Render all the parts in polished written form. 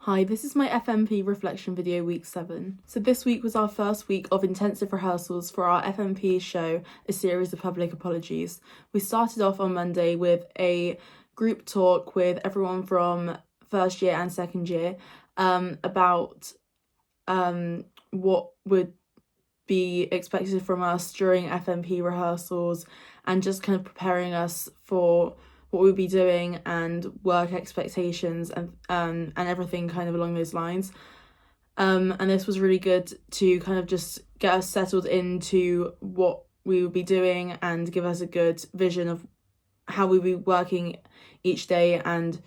Hi, this is my FMP reflection video week 7. So this week was our first week of intensive rehearsals for our FMP show, A Series of Public Apologies. We started off on Monday with a group talk with everyone from first year and second year about what would be expected from us during FMP rehearsals and just kind of preparing us for what we'll be doing and work expectations and everything kind of along those lines. And this was really good to kind of just get us settled into what we will be doing and give us a good vision of how we'll be working each day and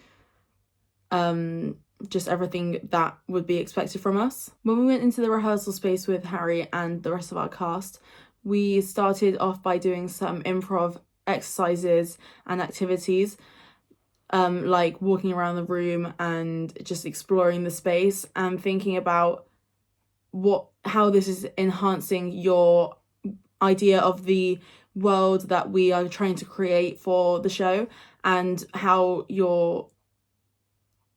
just everything that would be expected from us. When we went into the rehearsal space with Harry and the rest of our cast, we started off by doing some improv exercises and activities, like walking around the room and just exploring the space and thinking about how this is enhancing your idea of the world that we are trying to create for the show, and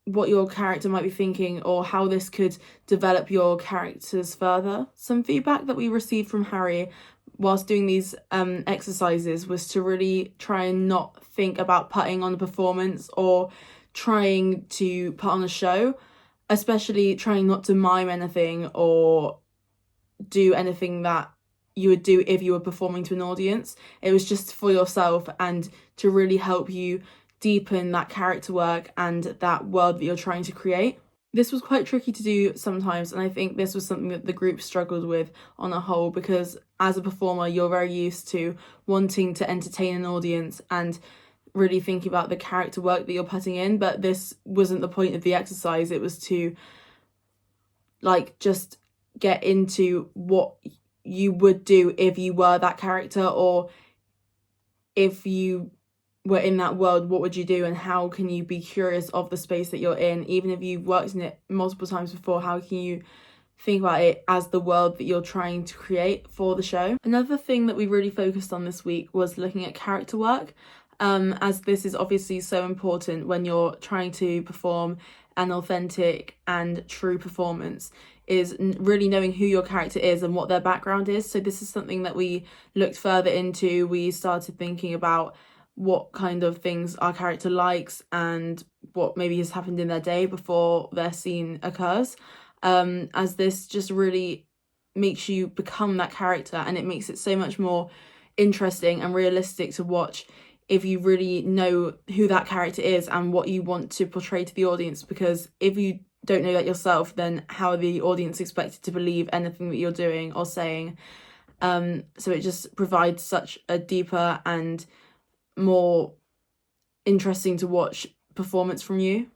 what your character might be thinking, or how this could develop your characters further. Some feedback that we received from Harry whilst doing these exercises was to really try and not think about putting on a performance or trying to put on a show, especially trying not to mime anything or do anything that you would do if you were performing to an audience. It was just for yourself and to really help you deepen that character work and that world that you're trying to create. This was quite tricky to do sometimes, and I think this was something that the group struggled with on a whole, because as a performer you're very used to wanting to entertain an audience and really thinking about the character work that you're putting in, but this wasn't the point of the exercise. It was to just get into what you would do if you were that character, or if you were in that world, what would you do, and how can you be curious of the space that you're in, even if you've worked in it multiple times before. How can you think about it as the world that you're trying to create for the show? Another thing that we really focused on this week was looking at character work, as this is obviously so important when you're trying to perform an authentic and true performance, is really knowing who your character is and what their background is. So this is something that we looked further into. We started thinking about what kind of things our character likes and what maybe has happened in their day before their scene occurs, as this just really makes you become that character, and it makes it so much more interesting and realistic to watch if you really know who that character is and what you want to portray to the audience. Because if you don't know that yourself, then how are the audience expected to believe anything that you're doing or saying? So it just provides such a deeper and more interesting to watch performance from you.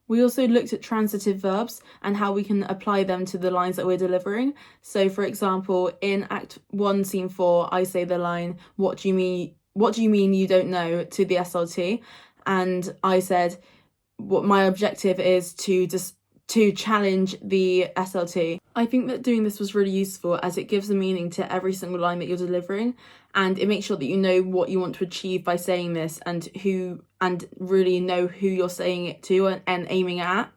We also looked at transitive verbs and how we can apply them to the lines that we're delivering. So for example, in Act 1, Scene 4, I say the line, what do you mean you don't know, to the SLT, and I said what my objective is to challenge the SLT. I think that doing this was really useful, as it gives a meaning to every single line that you're delivering, and it makes sure that you know what you want to achieve by saying this, and really know who you're saying it to and aiming at.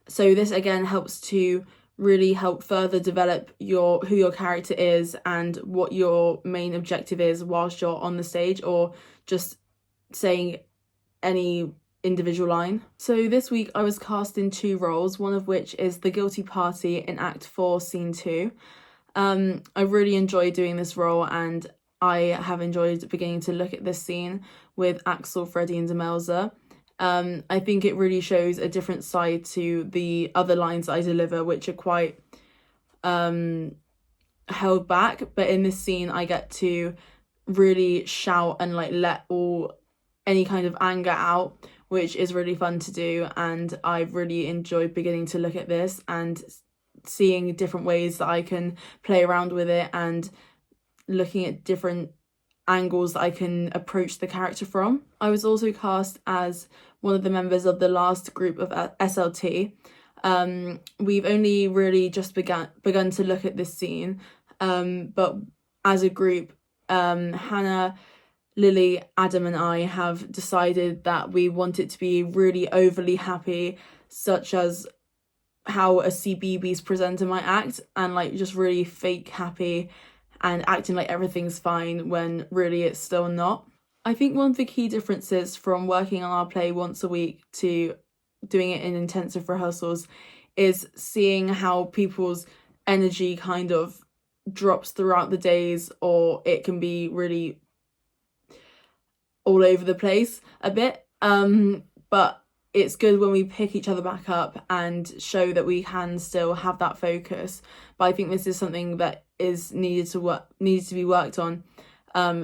So this again helps to really help further develop who your character is and what your main objective is whilst you're on the stage, or just saying any individual line. So this week I was cast in 2 roles, one of which is the guilty party in Act 4, Scene 2. I really enjoyed doing this role, and I have enjoyed beginning to look at this scene with Axel, Freddie and Demelza. I think it really shows a different side to the other lines that I deliver, which are quite held back, but in this scene I get to really shout and let any kind of anger out, which is really fun to do. And I've really enjoyed beginning to look at this and seeing different ways that I can play around with it, and looking at different angles that I can approach the character from. I was also cast as one of the members of the last group of SLT. We've only really just begun to look at this scene, but as a group, Hannah, Lily, Adam and I have decided that we want it to be really overly happy, such as how a CBeebies presenter might act, and like just really fake happy and acting like everything's fine when really it's still not. I think one of the key differences from working on our play once a week to doing it in intensive rehearsals is seeing how people's energy kind of drops throughout the days, or it can be really all over the place a bit. But it's good when we pick each other back up and show that we can still have that focus. But I think this is something that is needs to be worked on.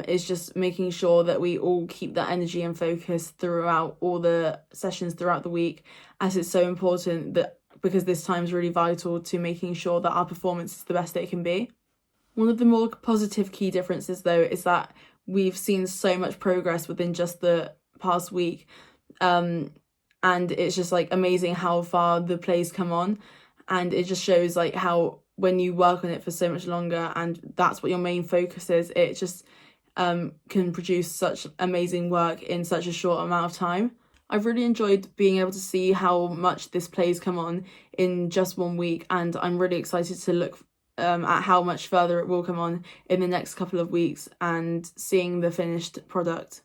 Is just making sure that we all keep that energy and focus throughout all the sessions throughout the week, as it's so important, that because this time is really vital to making sure that our performance is the best it can be. One of the more positive key differences though is that we've seen so much progress within just the past week, and it's just like amazing how far the play's come on, and it just shows like how when you work on it for so much longer and that's what your main focus is, it just can produce such amazing work in such a short amount of time. I've really enjoyed being able to see how much this play's come on in just 1 week, and I'm really excited to look at how much further it will come on in the next couple of weeks and seeing the finished product.